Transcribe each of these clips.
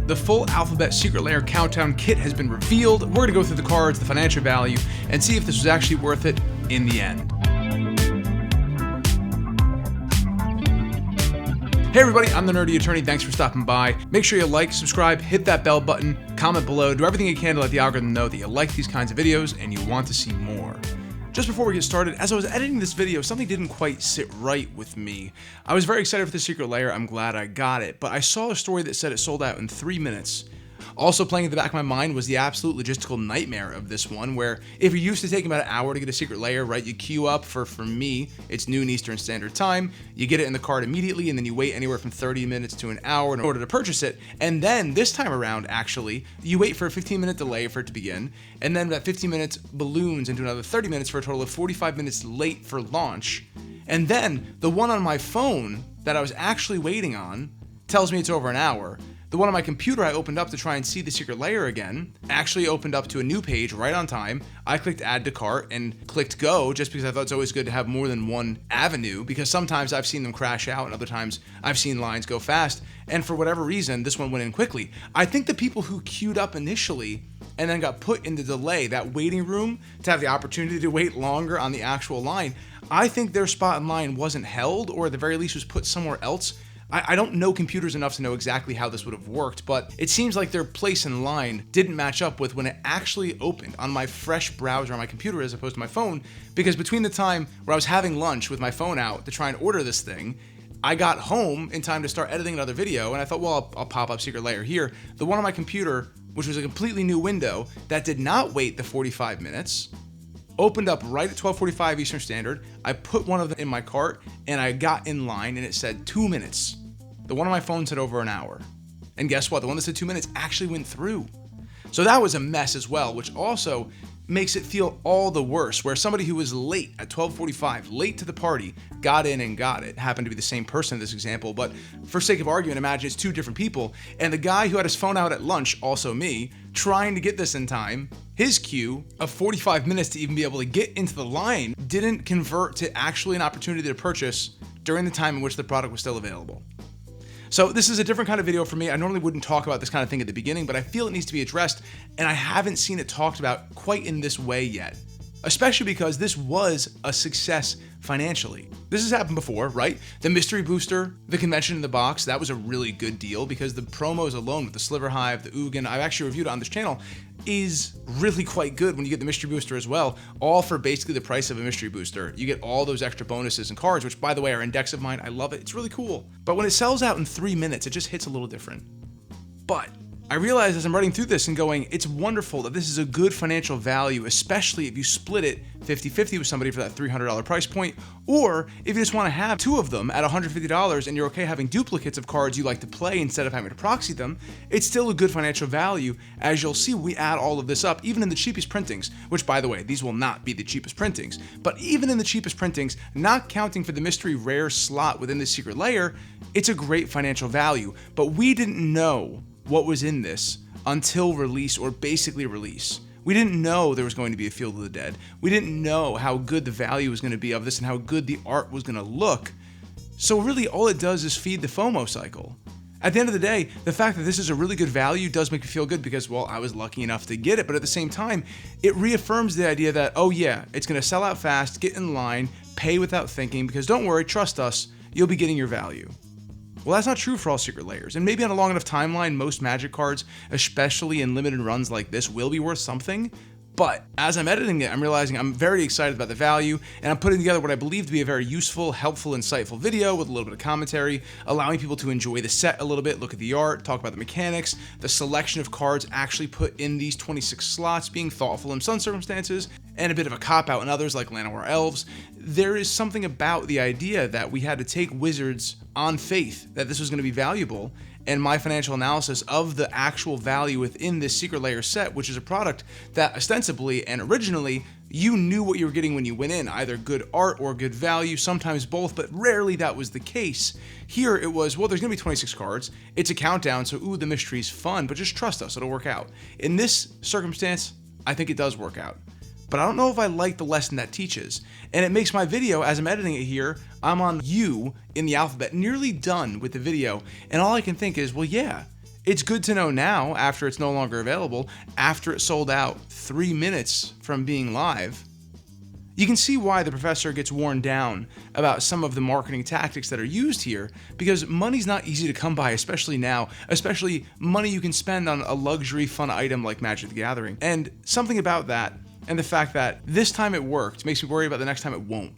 The full Alphabet Secret Lair Countdown kit has been revealed. We're going to go through the cards, the financial value, and see if this was actually worth it in the end. Hey everybody, I'm the Nerdy Attorney. Thanks for stopping by. Make sure you like, subscribe, hit that bell button, comment below, do everything you can to let the algorithm know that you like these kinds of videos and you want to see more. Just before we get started, as I was editing this video, something didn't quite sit right with me. I was very excited for the Secret Lair, I'm glad I got it, but I saw a story that said it sold out in 3 minutes. Also playing at the back of my mind was the absolute logistical nightmare of this one, where if you're used to taking about an hour to get a Secret Lair, right, you queue up for me, it's noon Eastern Standard Time, you get it in the cart immediately, and then you wait anywhere from 30 minutes to an hour in order to purchase it, and then this time around, actually, you wait for a 15-minute delay for it to begin, and then that 15 minutes balloons into another 30 minutes for a total of 45 minutes late for launch, and then the one on my phone that I was actually waiting on tells me it's over an hour. The one on my computer I opened up to try and see the Secret Lair again actually opened up to a new page right on time. I clicked add to cart and clicked go just because I thought it's always good to have more than one avenue, because sometimes I've seen them crash out and other times I've seen lines go fast, and for whatever reason this one went in quickly. I think the people who queued up initially and then got put in the delay, that waiting room to have the opportunity to wait longer on the actual line, I think their spot in line wasn't held, or at the very least was put somewhere else. I don't know computers enough to know exactly how this would have worked, but it seems like their place in line didn't match up with when it actually opened on my fresh browser on my computer as opposed to my phone, because between the time where I was having lunch with my phone out to try and order this thing, I got home in time to start editing another video, and I thought, well, I'll pop up Secret Lair here. The one on my computer, which was a completely new window that did not wait the 45 minutes, opened up right at 12:45 Eastern Standard. I put one of them in my cart and I got in line and it said 2 minutes. The one on my phone said over an hour. And guess what? The one that said 2 minutes actually went through. So that was a mess as well, which also makes it feel all the worse, where somebody who was late at 12:45, late to the party, got in and got it. Happened to be the same person in this example, but for sake of argument, imagine it's two different people, and the guy who had his phone out at lunch, also me, trying to get this in time, his queue of 45 minutes to even be able to get into the line didn't convert to actually an opportunity to purchase during the time in which the product was still available. So this is a different kind of video for me. I normally wouldn't talk about this kind of thing at the beginning, but I feel it needs to be addressed, and I haven't seen it talked about quite in this way yet. Especially because this was a success financially. This has happened before, right? The mystery booster, the convention in the box, that was a really good deal because the promos alone with the Sliver Hive, the Ugin, I've actually reviewed it on this channel, is really quite good when you get the mystery booster as well, all for basically the price of a mystery booster. You get all those extra bonuses and cards, which by the way are index of mine. I love it. It's really cool. But when it sells out in 3 minutes, it just hits a little different. But I realize as I'm running through this and going, it's wonderful that this is a good financial value, especially if you split it 50-50 with somebody for that $300 price point, or if you just want to have two of them at $150 and you're okay having duplicates of cards you like to play instead of having to proxy them, it's still a good financial value. As you'll see, we add all of this up, even in the cheapest printings, which by the way, these will not be the cheapest printings, but even in the cheapest printings, not counting for the mystery rare slot within the Secret Lair, it's a great financial value. But we didn't know what was in this until release, or basically release. We didn't know there was going to be a Field of the Dead. We didn't know how good the value was going to be of this and how good the art was going to look. So really all it does is feed the FOMO cycle. At the end of the day, the fact that this is a really good value does make me feel good because, well, I was lucky enough to get it, but at the same time, it reaffirms the idea that, oh yeah, it's going to sell out fast, get in line, pay without thinking, because don't worry, trust us, you'll be getting your value. Well, that's not true for all Secret Lairs, and maybe on a long enough timeline, most Magic cards, especially in limited runs like this, will be worth something, but as I'm editing it, I'm realizing I'm very excited about the value, and I'm putting together what I believe to be a very useful, helpful, insightful video with a little bit of commentary, allowing people to enjoy the set a little bit, look at the art, talk about the mechanics, the selection of cards actually put in these 26 slots, being thoughtful in some circumstances, and a bit of a cop-out in others like Llanowar Elves. There is something about the idea that we had to take Wizards on faith that this was going to be valuable, and my financial analysis of the actual value within this Secret Lair set, which is a product that ostensibly and originally you knew what you were getting when you went in, either good art or good value, sometimes both, but rarely that was the case. Here it was, well, there's gonna be 26 cards, it's a countdown, so ooh, the mystery's fun, but just trust us, it'll work out. In this circumstance, I think it does work out. But I don't know if I like the lesson that teaches. And it makes my video, as I'm editing it here, I'm on U in the alphabet, nearly done with the video, and all I can think is, well, yeah, It's good to know now, after it's no longer available, after it sold out 3 minutes from being live. You can see why the professor gets worn down about some of the marketing tactics that are used here, because money's not easy to come by, especially now, especially money you can spend on a luxury fun item like Magic the Gathering. And something about that, and the fact that this time it worked, makes me worry about the next time it won't.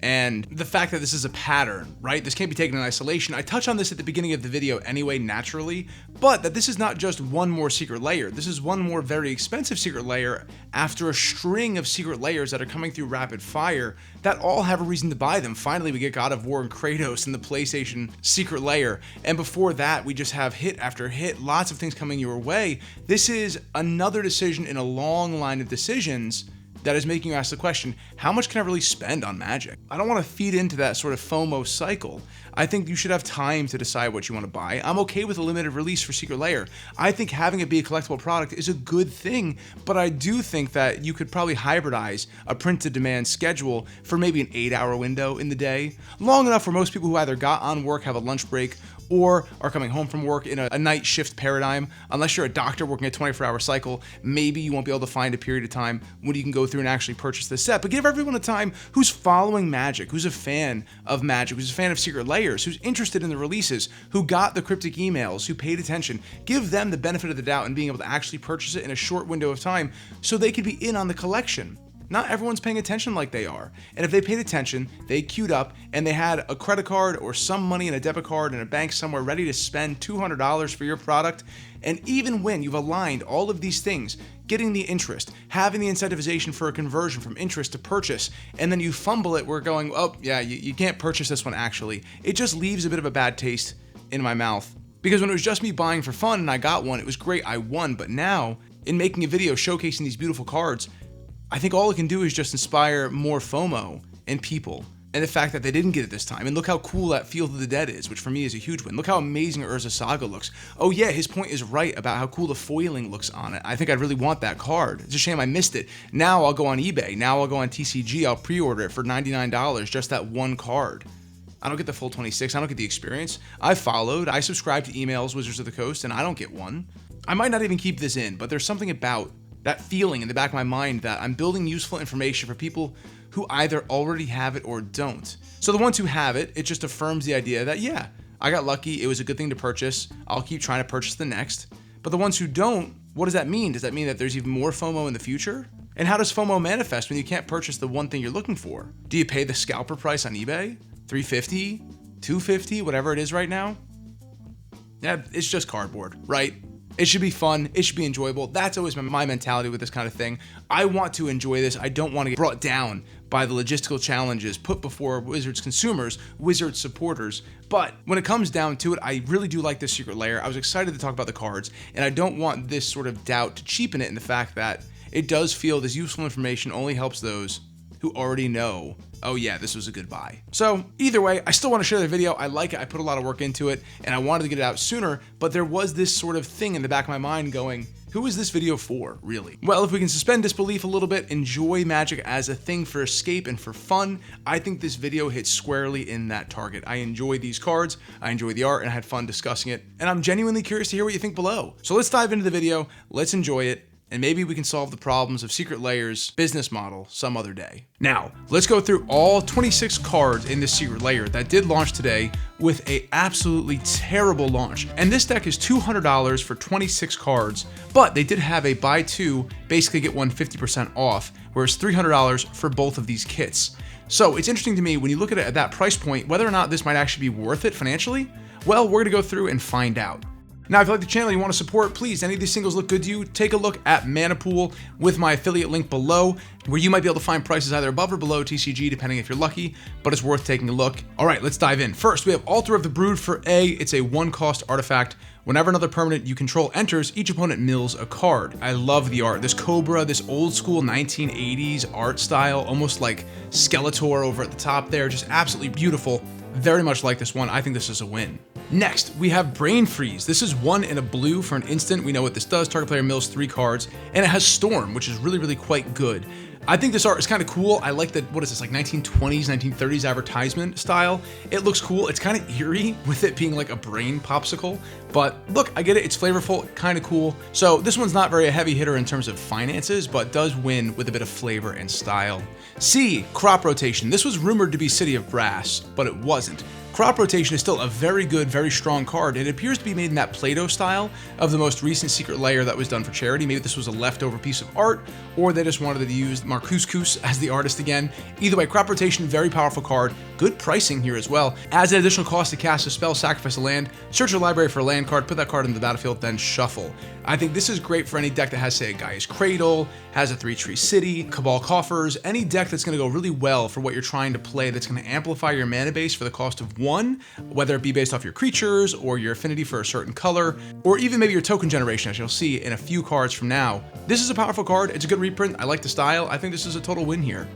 And the fact that this is a pattern, right? This can't be taken in isolation. I touch on this at the beginning of the video anyway, naturally, but that this is not just one more secret layer. This is one more very expensive secret layer after a string of secret layers that are coming through rapid fire that all have a reason to buy them. Finally, we get God of War and Kratos in the PlayStation secret layer. And before that, we just have hit after hit, lots of things coming your way. This is another decision in a long line of decisions that is making you ask the question, how much can I really spend on Magic? I don't want to feed into that sort of FOMO cycle. I think you should have time to decide what you want to buy. I'm okay with a limited release for Secret Lair. I think having it be a collectible product is a good thing, but I do think that you could probably hybridize a print-to-demand schedule for maybe an 8-hour window in the day, long enough for most people who either got on work, have a lunch break, or are coming home from work in a night shift paradigm. Unless you're a doctor working a 24-hour cycle, maybe you won't be able to find a period of time when you can go through and actually purchase this set. But give everyone a time who's following Magic, who's a fan of Magic, who's a fan of Secret Layers, who's interested in the releases, who got the cryptic emails, who paid attention. Give them the benefit of the doubt in being able to actually purchase it in a short window of time so they could be in on the collection. Not everyone's paying attention like they are. And if they paid attention, they queued up and they had a credit card or some money in a debit card in a bank somewhere ready to spend $200 for your product. And even when you've aligned all of these things, getting the interest, having the incentivization for a conversion from interest to purchase, and then you fumble it, we're going, oh yeah, you can't purchase this one actually. It just leaves a bit of a bad taste in my mouth. Because when it was just me buying for fun and I got one, it was great, I won. But now, in making a video showcasing these beautiful cards, I think all it can do is just inspire more FOMO in people. And the fact that they didn't get it this time. And look how cool that Field of the Dead is, which for me is a huge win. Look how amazing Urza Saga looks. Oh yeah, his point is right about how cool the foiling looks on it. I think I'd really want that card. It's a shame I missed it. Now I'll go on eBay. Now I'll go on TCG. I'll pre-order it for $99, just that one card. I don't get the full 26. I don't get the experience. I followed. I subscribed to emails, Wizards of the Coast, and I don't get one. I might not even keep this in, but there's something about that feeling in the back of my mind that I'm building useful information for people who either already have it or don't. So the ones who have it, it just affirms the idea that, yeah, I got lucky, it was a good thing to purchase, I'll keep trying to purchase the next. But the ones who don't, what does that mean? Does that mean that there's even more FOMO in the future? And how does FOMO manifest when you can't purchase the one thing you're looking for? Do you pay the scalper price on eBay? $350? $250? Whatever it is right now? Yeah, it's just cardboard, right? It should be fun. It should be enjoyable. That's always my mentality with this kind of thing. I want to enjoy this. I don't want to get brought down by the logistical challenges put before Wizards consumers, Wizards supporters. But when it comes down to it, I really do like this Secret Lair. I was excited to talk about the cards, and I don't want this sort of doubt to cheapen it in the fact that it does feel this useful information only helps those who already know, oh yeah, this was a good buy. So either way, I still want to share the video. I like it. I put a lot of work into it and I wanted to get it out sooner, but there was this sort of thing in the back of my mind going, who is this video for, really? Well, if we can suspend disbelief a little bit, enjoy Magic as a thing for escape and for fun, I think this video hits squarely in that target. I enjoy these cards, I enjoy the art, and I had fun discussing it, and I'm genuinely curious to hear what you think below. So let's dive into the video, let's enjoy it, and maybe we can solve the problems of Secret Lair's business model some other day. Now, let's go through all 26 cards in this Secret Lair that did launch today with a absolutely terrible launch. And this deck is $200 for 26 cards, but they did have a buy two, basically get one 50% off, whereas $300 for both of these kits. So it's interesting to me when you look at it at that price point, whether or not this might actually be worth it financially. Well, we're gonna go through and find out. Now, if you like the channel and you want to support, please, any of these singles look good to you, take a look at Manapool with my affiliate link below, where you might be able to find prices either above or below TCG, depending if you're lucky, but it's worth taking a look. All right, let's dive in. First, we have Altar of the Brood for A. It's a 1-cost artifact. Whenever another permanent you control enters, each opponent mills a card. I love the art. This Cobra, this old school 1980s art style, almost like Skeletor over at the top there, just absolutely beautiful. Very much like this one. I think this is a win. Next, we have Brain Freeze. This is 1 in a blue for an instant. We know what this does. Target player mills 3 cards, and it has Storm, which is really, really quite good. I think this art is kind of cool. I like the, what is this, like 1920s, 1930s advertisement style. It looks cool. It's kind of eerie with it being like a brain popsicle, but look, I get it. It's flavorful, kind of cool. So this one's not very a heavy hitter in terms of finances, but does win with a bit of flavor and style. C, Crop Rotation. This was rumored to be City of Brass, but it wasn't. Crop Rotation is still a very good, very strong card. It appears to be made in that Play-Doh style of the most recent Secret Lair that was done for charity. Maybe this was a leftover piece of art, or they just wanted to use Marcus as the artist again. Either way, Crop Rotation, very powerful card. Good pricing here as well. Adds an additional cost to cast a spell, sacrifice a land, search your library for a land card, put that card into the battlefield, then shuffle. I think this is great for any deck that has, say, a Gaia's Cradle, has a 3-tree city, Cabal Coffers, any deck that's going to go really well for what you're trying to play that's going to amplify your mana base for the cost of 1, whether it be based off your creatures or your affinity for a certain color, or even maybe your token generation, as you'll see in a few cards from now. This is a powerful card. It's a good reprint. I like the style. I think this is a total win here.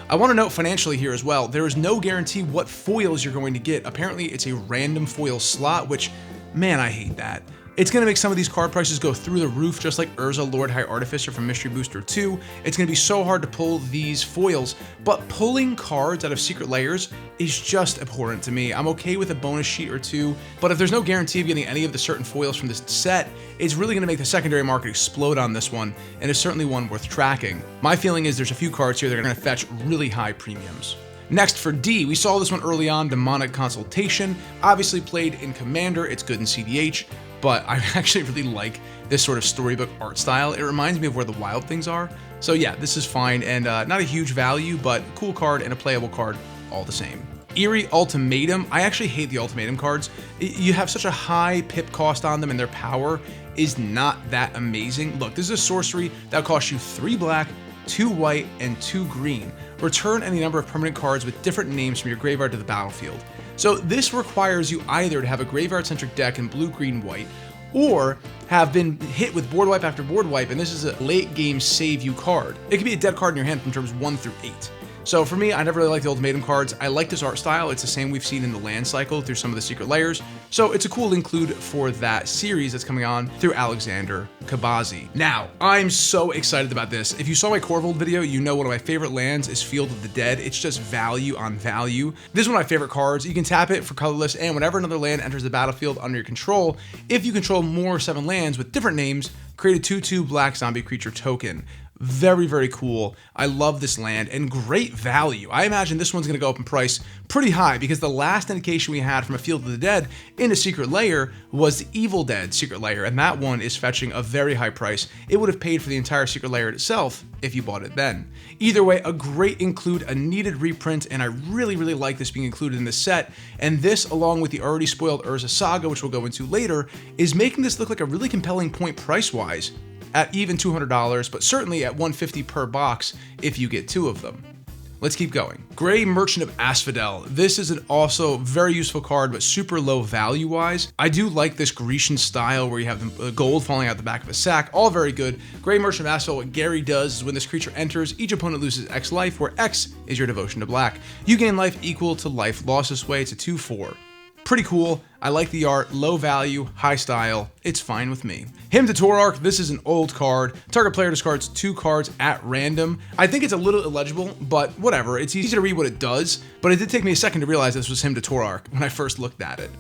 I want to note financially here as well, there is no guarantee what foils you're going to get. Apparently it's a random foil slot, which, man, I hate that. It's going to make some of these card prices go through the roof, just like Urza Lord High Artificer from Mystery Booster 2. It's going to be so hard to pull these foils, but pulling cards out of Secret Lairs is just abhorrent to me. I'm okay with a bonus sheet or two, but if there's no guarantee of getting any of the certain foils from this set, it's really going to make the secondary market explode on this one, and it's certainly one worth tracking. My feeling is there's a few cards here that are going to fetch really high premiums. Next for D, we saw this one early on, Demonic Consultation. Obviously played in Commander, it's good in CDH, but I actually really like this sort of storybook art style. It reminds me of where the Wild Things are. So yeah, this is fine, and not a huge value, but a cool card and a playable card all the same. Eerie Ultimatum. I actually hate the Ultimatum cards. You have such a high pip cost on them, and their power is not that amazing. Look, this is a sorcery that costs you 3 black, 2 white, and 2 green. Return any number of permanent cards with different names from your graveyard to the battlefield. So this requires you either to have a graveyard-centric deck in blue, green, white, or have been hit with board wipe after board wipe, and this is a late game save you card. It could be a dead card in your hand from turns 1 through 8. So for me, I never really liked the Ultimatum cards. I like this art style. It's the same we've seen in the land cycle through some of the Secret Lairs. So it's a cool include for that series that's coming on through Alexander Kabazi. Now, I'm so excited about this. If you saw my Corvold video, you know one of my favorite lands is Field of the Dead. It's just value on value. This is one of my favorite cards. You can tap it for colorless, and whenever another land enters the battlefield under your control, if you control more 7 lands with different names, create a 2/2 black zombie creature token. Very, very cool. I love this land and great value. I imagine this one's going to go up in price pretty high because the last indication we had from a Field of the Dead in a Secret Lair was the Evil Dead Secret Lair, and that one is fetching a very high price. It would have paid for the entire Secret Lair itself if you bought it then. Either way, a great include, a needed reprint, and I really, really like this being included in this set. And this, along with the already spoiled Urza Saga, which we'll go into later, is making this look like a really compelling point price-wise, at even $200, but certainly at $150 per box if you get 2 of them. Let's keep going. Grey Merchant of Asphodel. This is an also very useful card, but super low value-wise. I do like this Grecian style where you have the gold falling out the back of a sack. All very good. Grey Merchant of Asphodel, what Gary does is when this creature enters, each opponent loses X life, where X is your devotion to black. You gain life equal to life lost this way. It's a 2/4. Pretty cool. I like the art, low value, high style. It's fine with me. Hymn to Torarch. This is an old card. Target player discards 2 cards at random. I think it's a little illegible, but whatever. It's easy to read what it does, but it did take me a second to realize this was Hymn to Torarch when I first looked at it.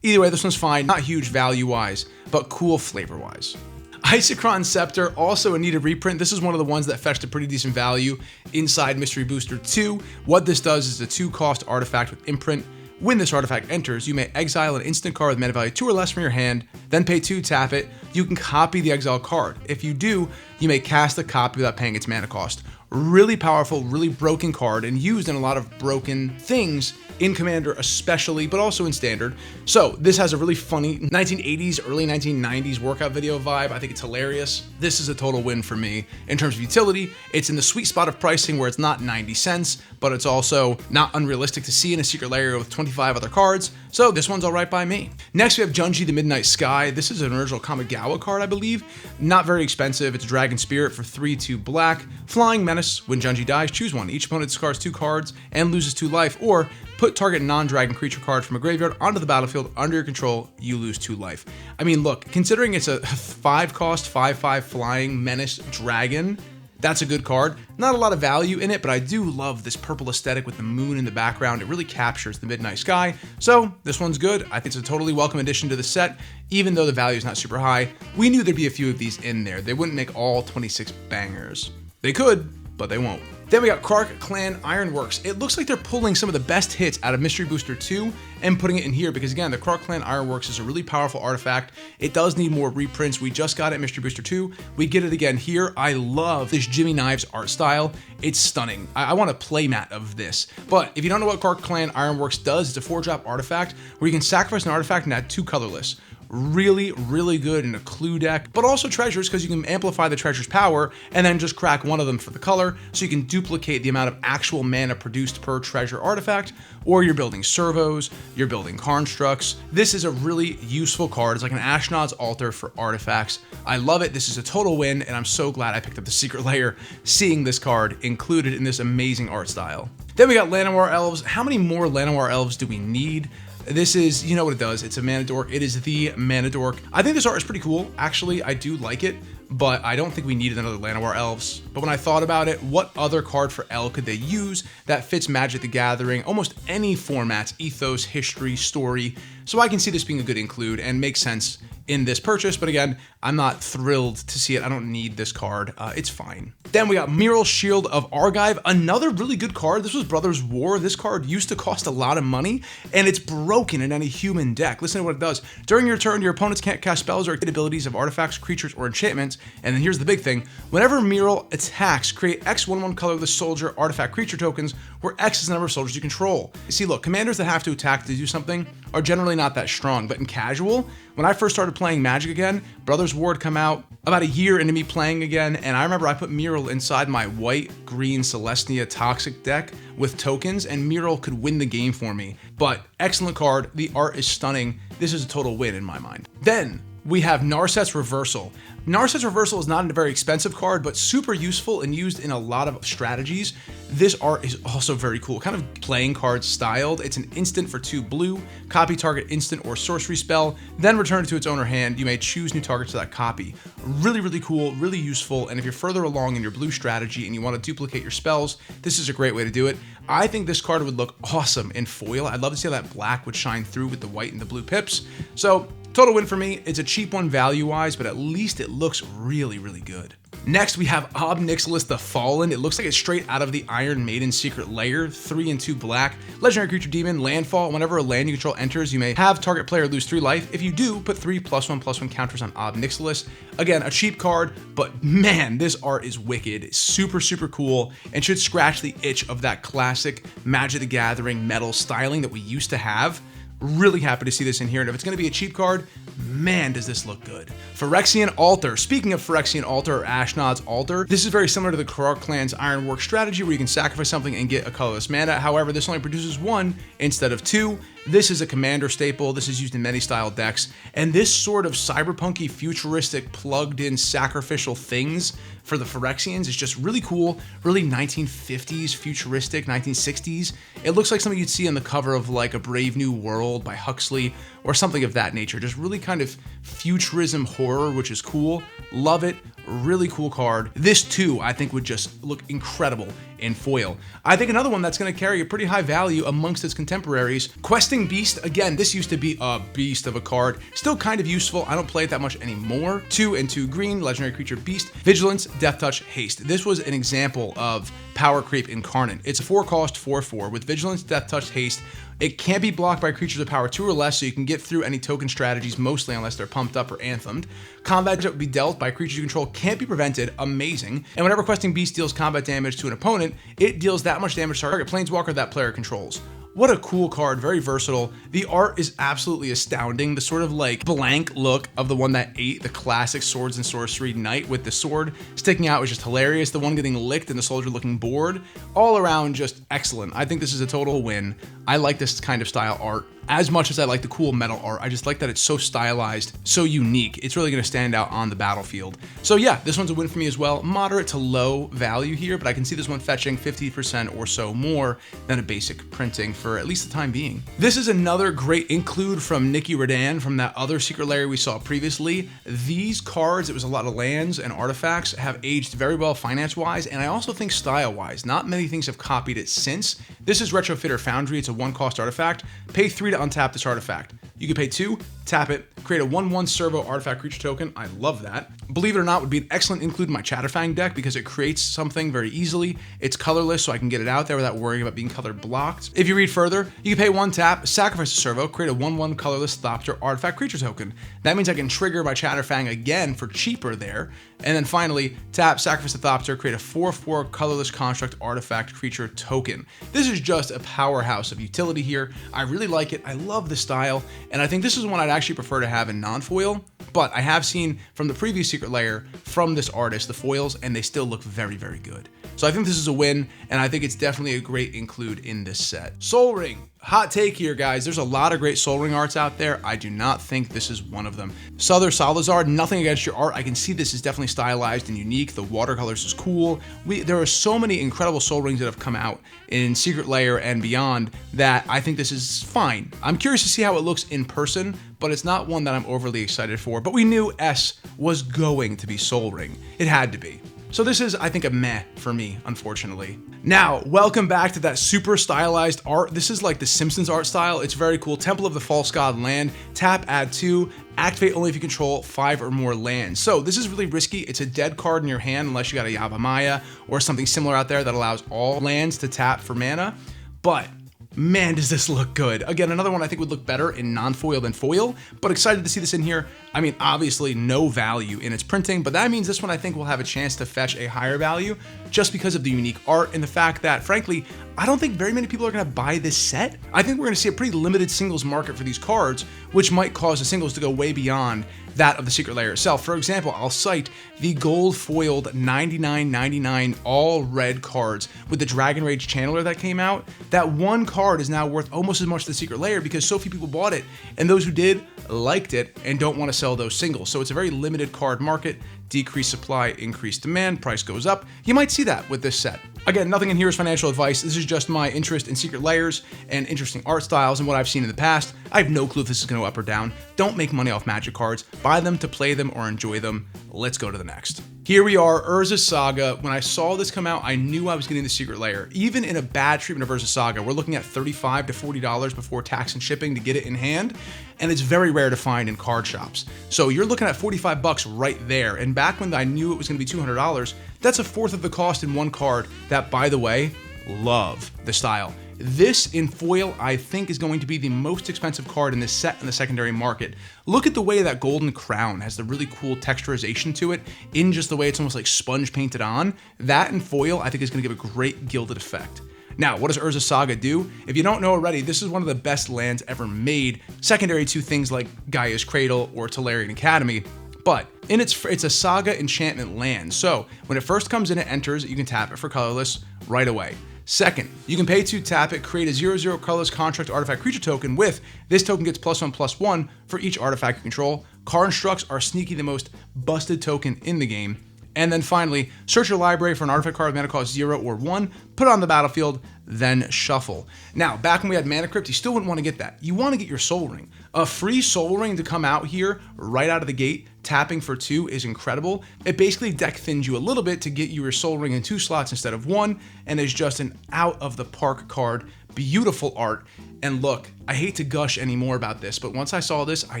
Either way, this one's fine. Not huge value-wise, but cool flavor-wise. Isochron Scepter, also a needed reprint. This is one of the ones that fetched a pretty decent value inside Mystery Booster 2. What this does is a 2-cost artifact with imprint. When this artifact enters, you may exile an instant card with mana value 2 or less from your hand, then pay 2, tap it. You can copy the exiled card. If you do, you may cast a copy without paying its mana cost. Really powerful, really broken card, and used in a lot of broken things in Commander especially, but also in Standard. So this has a really funny 1980s, early 1990s workout video vibe. I think it's hilarious. This is a total win for me. In terms of utility, it's in the sweet spot of pricing where it's not 90 cents, but it's also not unrealistic to see in a Secret Lair with 25 other cards. So this one's all right by me. Next we have Junji the Midnight Sky. This is an original Kamigawa card, I believe. Not very expensive. It's a Dragon Spirit for 3/2 black. Flying Menace. When Junji dies, choose one. Each opponent discards 2 cards and loses 2 life, or put target non-dragon creature card from a graveyard onto the battlefield under your control, you lose 2 life. I mean, look, considering it's a 5-cost, 5/5 flying menace dragon, That's a good card. Not a lot of value in it, but I do love this purple aesthetic with the moon in the background. It really captures the midnight sky. So this one's good. I think it's a totally welcome addition to the set, even though the value is not super high. We knew there'd be a few of these in there. They wouldn't make all 26 bangers. They could, but they won't. Then we got Krark Clan Ironworks. It looks like they're pulling some of the best hits out of Mystery Booster 2 and putting it in here because, again, the Krark Clan Ironworks is a really powerful artifact. It does need more reprints. We just got it in Mystery Booster 2. We get it again here. I love this Jimmy Knives art style. It's stunning. I want a playmat of this. But if you don't know what Krark Clan Ironworks does, it's a 4-drop artifact where you can sacrifice an artifact and add 2 colorless. Really, really good in a clue deck, but also treasures because you can amplify the treasure's power and then just crack one of them for the color so you can duplicate the amount of actual mana produced per treasure artifact, or you're building servos, you're building constructs. This is a really useful card. It's like an Ashnod's Altar for artifacts. I love it. This is a total win, and I'm so glad I picked up the Secret Lair seeing this card included in this amazing art style. Then we got Llanowar Elves. How many more Llanowar Elves do we need? This is, you know what it does, it's a mana dork. It is the mana dork. I think this art is pretty cool. Actually, I do like it, but I don't think we needed another Llanowar Elves. But when I thought about it, what other card for L could they use that fits Magic the Gathering, almost any formats, ethos, history, story. So I can see this being a good include and makes sense in this purchase, but again, I'm not thrilled to see it. I don't need this card. It's fine. Then we got Mural Shield of Argive, another really good card. This was Brothers War. This card used to cost a lot of money, and it's broken in any human deck. Listen to what it does. During your turn, your opponents can't cast spells or abilities of artifacts, creatures, or enchantments. And then here's the big thing. Whenever Mural attacks, create X 1/1 colorless soldier artifact creature tokens, where X is the number of soldiers you control. See, look, commanders that have to attack to do something are generally not that strong, but in casual, when I first started playing Magic again, Brothers War had come out about a year into me playing again, and I remember I put Mural inside my white-green Celestia Toxic deck with tokens, and Mural could win the game for me. But excellent card, the art is stunning. This is a total win in my mind. Then we have Narset's Reversal. Narset's Reversal is not a very expensive card, but super useful and used in a lot of strategies. This art is also very cool, kind of playing card styled. It's an instant for 2 blue, copy target instant or sorcery spell, then return it to its owner hand. You may choose new targets to that copy. Really, really cool, really useful, and if you're further along in your blue strategy and you want to duplicate your spells, this is a great way to do it. I think this card would look awesome in foil. I'd love to see how that black would shine through with the white and the blue pips. So, total win for me. It's a cheap one value-wise, but at least it looks really, really good. Next, we have Ob Nixilis the Fallen. It looks like it's straight out of the Iron Maiden Secret Lair. 3 and 2 black. Legendary creature demon, landfall. Whenever a land you control enters, you may have target player lose 3 life. If you do, put 3 +1/+1 counters on Ob Nixilis. Again, a cheap card, but man, this art is wicked. It's super, super cool, and should scratch the itch of that classic Magic the Gathering metal styling that we used to have. Really happy to see this in here, and if it's going to be a cheap card, man, does this look good. Phyrexian Altar. Speaking of Phyrexian Altar or Ashnod's Altar, this is very similar to the Krark Clan's Ironwork strategy where you can sacrifice something and get a colorless mana. However, this only produces 1 instead of 2. This is a commander staple. This is used in many style decks, and this sort of cyberpunky, futuristic, plugged-in sacrificial things for the Phyrexians is just really cool, really 1950s, futuristic, 1960s. It looks like something you'd see on the cover of like A Brave New World by Huxley or something of that nature. Just really kind of futurism horror, which is cool. Love it. Really cool card. This too, I think, would just look incredible in foil. I think another one that's going to carry a pretty high value amongst its contemporaries, Questing Beast. Again, this used to be a beast of a card. Still kind of useful. I don't play it that much anymore. 2 and 2 green, legendary creature beast, vigilance, death touch, haste. This was an example of power creep incarnate. It's a 4-cost 4/4 with vigilance, death touch, haste. It can't be blocked by creatures of power 2 or less, so you can get through any token strategies mostly unless they're pumped up or anthemed. Combat that would be dealt by creatures you control can't be prevented. Amazing. And whenever Questing Beast deals combat damage to an opponent, it deals that much damage to target planeswalker that player controls. What a cool card, very versatile. The art is absolutely astounding. The sort of like blank look of the one that ate the classic Swords and Sorcery Knight with the sword sticking out was just hilarious. The one getting licked and the soldier looking bored. All around just excellent. I think this is a total win. I like this kind of style art. As much as I like the cool metal art, I just like that it's so stylized, so unique. It's really going to stand out on the battlefield. So yeah, this one's a win for me as well. Moderate to low value here, but I can see this one fetching 50% or so more than a basic printing for at least the time being. This is another great include from Nicky Redan from that other Secret Lair we saw previously. These cards, it was a lot of lands and artifacts, have aged very well finance-wise, and I also think style-wise. Not many things have copied it since. This is Retrofitter Foundry. It's a 1-cost artifact. Pay 3 to untap this artifact. You can pay 2, tap it, create a 1/1 servo artifact creature token. I love that. Believe it or not, would be an excellent include in my Chatterfang deck because it creates something very easily. It's colorless, so I can get it out there without worrying about being color blocked. If you read further, you can pay 1 tap, sacrifice a servo, create a 1/1 colorless Thopter artifact creature token. That means I can trigger my Chatterfang again for cheaper there. And then finally, tap, sacrifice a Thopter, create a 4/4 colorless construct artifact creature token. This is just a powerhouse of utility here. I really like it. I love the style. And I think this is one I'd actually prefer to have in non-foil, but I have seen from the previous Secret Lair from this artist, the foils, and they still look very, very good. So I think this is a win, and I think it's definitely a great include in this set. Sol Ring. Hot take here, guys. There's a lot of great Sol Ring arts out there. I do not think this is one of them. Souther Salazar, nothing against your art. I can see this is definitely stylized and unique. The watercolors is cool. There are so many incredible Sol Rings that have come out in Secret Lair and beyond that I think this is fine. I'm curious to see how it looks in person, but it's not one that I'm overly excited for. But we knew S was going to be Sol Ring. It had to be. So this is, I think, a meh for me, unfortunately. Now, welcome back to that super stylized art. This is like the Simpsons art style. It's very cool. Temple of the False God land. Tap, add 2. Activate only if you control 5 or more lands. So this is really risky. It's a dead card in your hand unless you got a Yavimaya or something similar out there that allows all lands to tap for mana. But man, does this look good. Again, another one I think would look better in non-foil than foil, but excited to see this in here. I mean, obviously no value in its printing, but that means this one I think will have a chance to fetch a higher value just because of the unique art and the fact that, frankly, I don't think very many people are going to buy this set. I think we're going to see a pretty limited singles market for these cards, which might cause the singles to go way beyond that of the Secret Lair itself. For example, I'll cite the gold foiled $99.99 all red cards with the Dragon Rage Channeler that came out. That one card is now worth almost as much as the Secret Lair because so few people bought it, and those who did liked it and don't want to sell those singles. So it's a very limited card market. Decreased supply, increased demand, price goes up. You might see that with this set. Again, nothing in here is financial advice. This is just my interest in Secret Lairs and interesting art styles and what I've seen in the past. I have no clue if this is going to go up or down. Don't make money off Magic cards. Buy them to play them or enjoy them. Let's go to the next. Here we are, Urza's Saga. When I saw this come out, I knew I was getting the Secret Lair. Even in a bad treatment of Urza's Saga, we're looking at $35 to $40 before tax and shipping to get it in hand, and it's very rare to find in card shops. So you're looking at 45 bucks right there. And back when I knew it was going to be $200, that's a fourth of the cost in one card that, by the way, love the style. This in foil, I think, is going to be the most expensive card in this set in the secondary market. Look at the way that golden crown has the really cool texturization to it in just the way it's almost like sponge painted on. That in foil, I think, is going to give a great gilded effect. Now, what does Urza's Saga do? If you don't know already, this is one of the best lands ever made, secondary to things like Gaia's Cradle or Tolarian Academy. But it's a Saga enchantment land, so when it first comes in, it enters, you can tap it for colorless right away. Second, you can pay to tap it, create a 0/0 colorless construct artifact creature token with this token gets +1/+1 for each artifact you control. Constructs are sneaky the most busted token in the game. And then finally, search your library for an artifact card with mana cost 0 or 1, put it on the battlefield, then shuffle. Now, back when we had Mana Crypt, you still wouldn't want to get that. You want to get your Sol Ring. A free Sol Ring to come out here right out of the gate, tapping for 2 is incredible. It basically deck thins you a little bit to get you your Sol Ring in 2 slots instead of 1, and is just an out of the park card. Beautiful art. And look, I hate to gush anymore about this, but once I saw this, I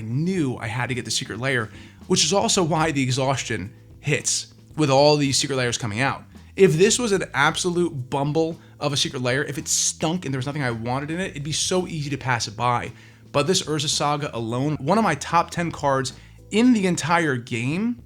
knew I had to get the Secret Lair, which is also why the exhaustion hits with all these Secret Lairs coming out. If this was an absolute bumble of a Secret Lair, if it stunk and there was nothing I wanted in it, it'd be so easy to pass it by. But this Urza's Saga alone, one of my top 10 cards in the entire game,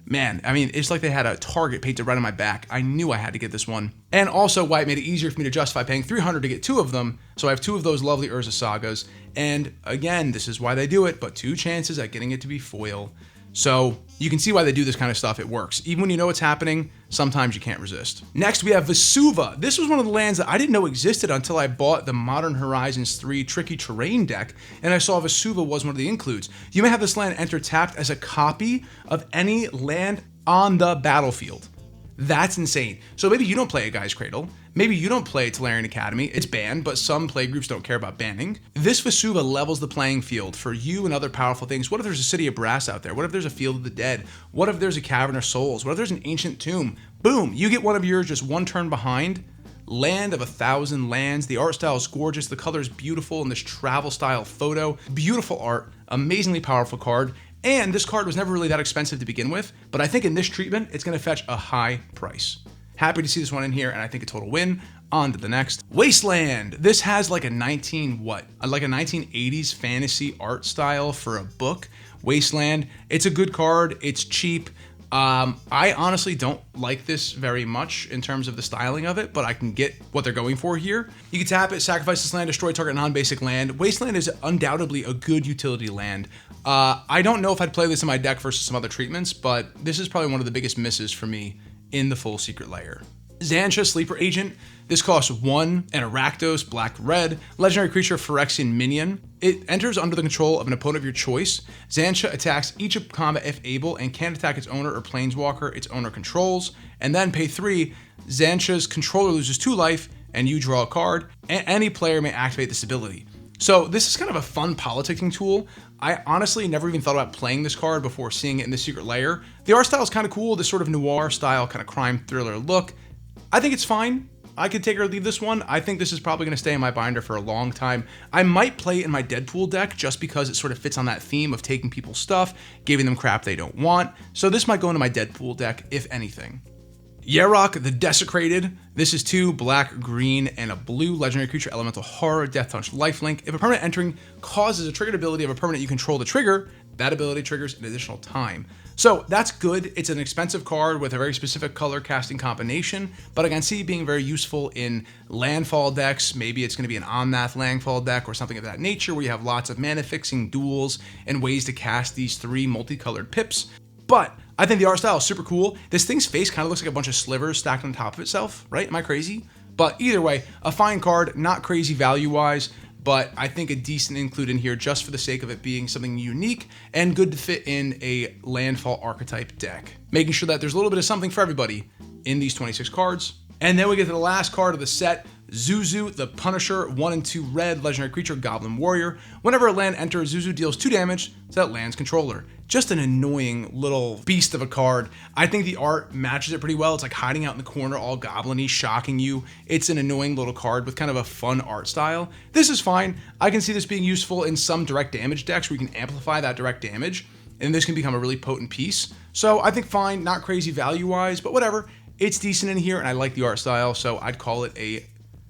man, I mean, it's like they had a target painted right on my back. I knew I had to get this one. And also why it made it easier for me to justify paying $300 to get 2 of them. So I have 2 of those lovely Urza's Sagas. And again, this is why they do it, but 2 chances at getting it to be foil. So You can see why they do this kind of stuff. It works. Even when you know what's happening, sometimes you can't resist. Next, we have Vesuva. This was one of the lands that I didn't know existed until I bought the Modern Horizons 3 Tricky Terrain deck, and I saw Vesuva was one of the includes. You may have this land enter tapped as a copy of any land on the battlefield. That's insane. So maybe you don't play a Guy's Cradle. Maybe you don't play Tolarian Academy. It's banned, but some playgroups don't care about banning. This Vesuva levels the playing field for you and other powerful things. What if there's a City of Brass out there? What if there's a Field of the Dead? What if there's a Cavern of Souls? What if there's an Ancient Tomb? Boom, you get one of yours just one turn behind. Land of 1,000 lands. The art style is gorgeous. The color is beautiful in this travel style photo. Beautiful art, amazingly powerful card. And this card was never really that expensive to begin with, but I think in this treatment, it's gonna fetch a high price. Happy to see this one in here, and I think a total win. On to the next. Wasteland. This has like a 1980s fantasy art style for a book. Wasteland. It's a good card. It's cheap. I honestly don't like this very much in terms of the styling of it, but I can get what they're going for here. You can tap it, sacrifice this land, destroy target non-basic land. Wasteland is undoubtedly a good utility land. I don't know if I'd play this in my deck versus some other treatments, but this is probably one of the biggest misses for me in the full Secret Lair. Xantia, Sleeper Agent. This costs 1, and a Rakdos, black-red, legendary creature, Phyrexian minion. It enters under the control of an opponent of your choice. Xantia attacks each of combat if able, and can attack its owner or planeswalker its owner controls. And then pay 3, Xantia's controller loses 2 life, and you draw a card, and any player may activate this ability. So this is kind of a fun politicking tool. I honestly never even thought about playing this card before seeing it in the Secret Lair. The art style is kind of cool, this sort of noir style, kind of crime thriller look. I think it's fine. I could take or leave this one. I think this is probably going to stay in my binder for a long time. I might play it in my Deadpool deck just because it sort of fits on that theme of taking people's stuff, giving them crap they don't want. So this might go into my Deadpool deck, if anything. Yarok the Desecrated. This is 2 black, green, and a blue legendary creature, elemental horror, death touch, lifelink. If a permanent entering causes a triggered ability of a permanent you control to trigger, that ability triggers an additional time. So that's good. It's an expensive card with a very specific color casting combination, but I can see it being very useful in landfall decks. Maybe it's going to be an Omnath landfall deck or something of that nature where you have lots of mana fixing duels and ways to cast these 3 multicolored pips. But I think the art style is super cool. This thing's face kind of looks like a bunch of slivers stacked on top of itself, right? Am I crazy? But either way, a fine card, not crazy value-wise, but I think a decent include in here just for the sake of it being something unique and good to fit in a landfall archetype deck. Making sure that there's a little bit of something for everybody in these 26 cards. And then we get to the last card of the set, Zuzu the Punisher, 1 and 2 red, legendary creature, Goblin Warrior. Whenever a land enters, Zuzu deals 2 damage to that land's controller. Just an annoying little beast of a card. I think the art matches it pretty well. It's like hiding out in the corner, all goblin-y, shocking you. It's an annoying little card with kind of a fun art style. This is fine. I can see this being useful in some direct damage decks where you can amplify that direct damage, and this can become a really potent piece. So I think fine, not crazy value-wise, but whatever. It's decent in here, and I like the art style, so I'd call it a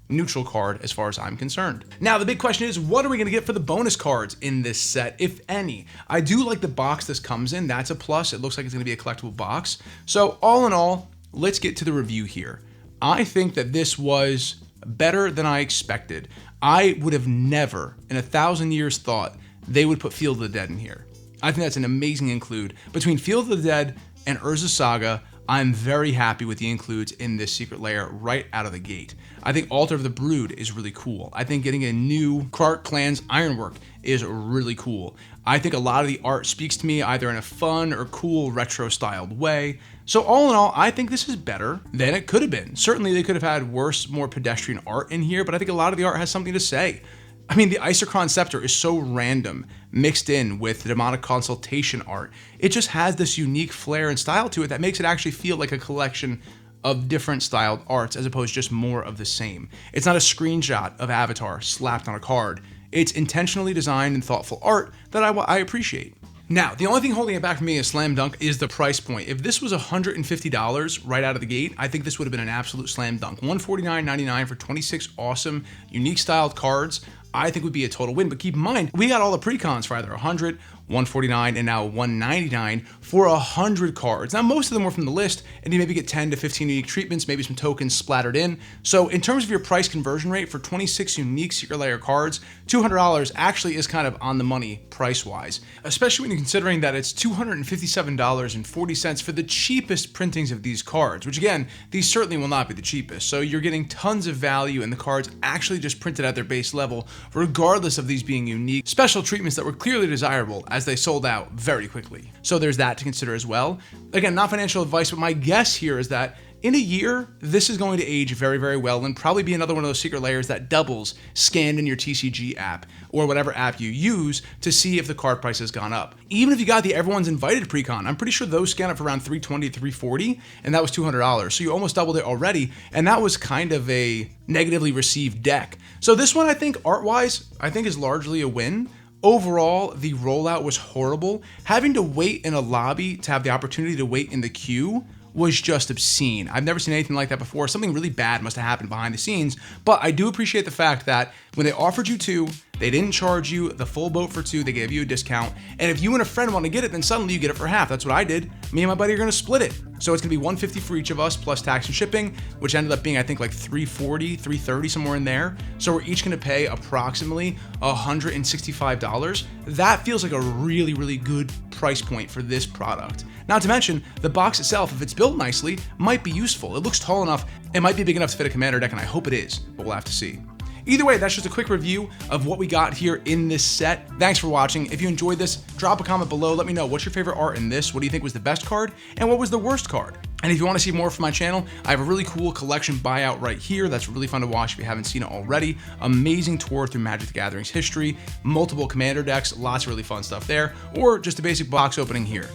neutral card as far as I'm concerned. Now, the big question is, what are we going to get for the bonus cards in this set, if any? I do like the box this comes in. That's a plus. It looks like it's going to be a collectible box. So all in all, let's get to the review here. I think that this was better than I expected. I would have never in 1,000 years thought they would put Field of the Dead in here. I think that's an amazing include. Between Field of the Dead and Urza Saga, I'm very happy with the includes in this Secret Lair right out of the gate. I think Altar of the Brood is really cool. I think getting a new Clark Clan's Ironwork is really cool. I think a lot of the art speaks to me either in a fun or cool retro-styled way. So all in all, I think this is better than it could have been. Certainly they could have had worse, more pedestrian art in here, but I think a lot of the art has something to say. I mean, the Isochron Scepter is so random, mixed in with the Demonic Consultation art. It just has this unique flair and style to it that makes it actually feel like a collection of different styled arts as opposed to just more of the same. It's not a screenshot of Avatar slapped on a card. It's intentionally designed and thoughtful art that I appreciate. Now, the only thing holding it back for me is slam dunk is the price point. If this was $150 right out of the gate, I think this would have been an absolute slam dunk. $149.99 for 26 awesome, unique styled cards, I think would be a total win. But keep in mind, we got all the precons for either $100, $149, and now $199 for 100 cards. Now, most of them were from the list, and you maybe get 10 to 15 unique treatments, maybe some tokens splattered in. So in terms of your price conversion rate for 26 unique Secret Lair cards, $200 actually is kind of on the money price-wise, especially when you're considering that it's $257.40 for the cheapest printings of these cards, which again, these certainly will not be the cheapest. So you're getting tons of value, and the cards actually just printed at their base level, regardless of these being unique special treatments that were clearly desirable as they sold out very quickly. So there's that to consider as well. Again, not financial advice, but my guess here is that in a year, this is going to age very, very well and probably be another one of those Secret Lairs that doubles scanned in your TCG app or whatever app you use to see if the card price has gone up. Even if you got the Everyone's Invited pre-con, I'm pretty sure those scan up for around $320 to $340, and that was $200. So you almost doubled it already, and that was kind of a negatively received deck. So this one, I think, art-wise, I think is largely a win. Overall, the rollout was horrible. Having to wait in a lobby to have the opportunity to wait in the queue was just obscene. I've never seen anything like that before. Something really bad must have happened behind the scenes, but I do appreciate the fact that when they offered you 2, they didn't charge you the full boat for 2, they gave you a discount, and if you and a friend want to get it, then suddenly you get it for half. That's what I did. Me and my buddy are gonna split it. So it's gonna be $150 for each of us, plus tax and shipping, which ended up being, I think, like $340, $330, somewhere in there. So we're each gonna pay approximately $165. That feels like a really, really good price point for this product. Not to mention, the box itself, if it's built nicely, might be useful. It looks tall enough, it might be big enough to fit a commander deck, and I hope it is, but we'll have to see. Either way, that's just a quick review of what we got here in this set. Thanks for watching. If you enjoyed this, drop a comment below. Let me know, what's your favorite art in this? What do you think was the best card? And what was the worst card? And if you want to see more from my channel, I have a really cool collection buyout right here that's really fun to watch if you haven't seen it already. Amazing tour through Magic the Gathering's history, multiple commander decks, lots of really fun stuff there, or just a basic box opening here.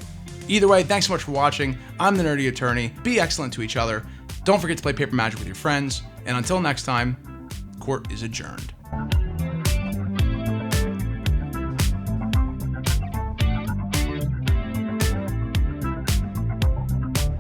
Either way, thanks so much for watching. I'm the Nerdy Attorney. Be excellent to each other. Don't forget to play paper Magic with your friends. And until next time, court is adjourned.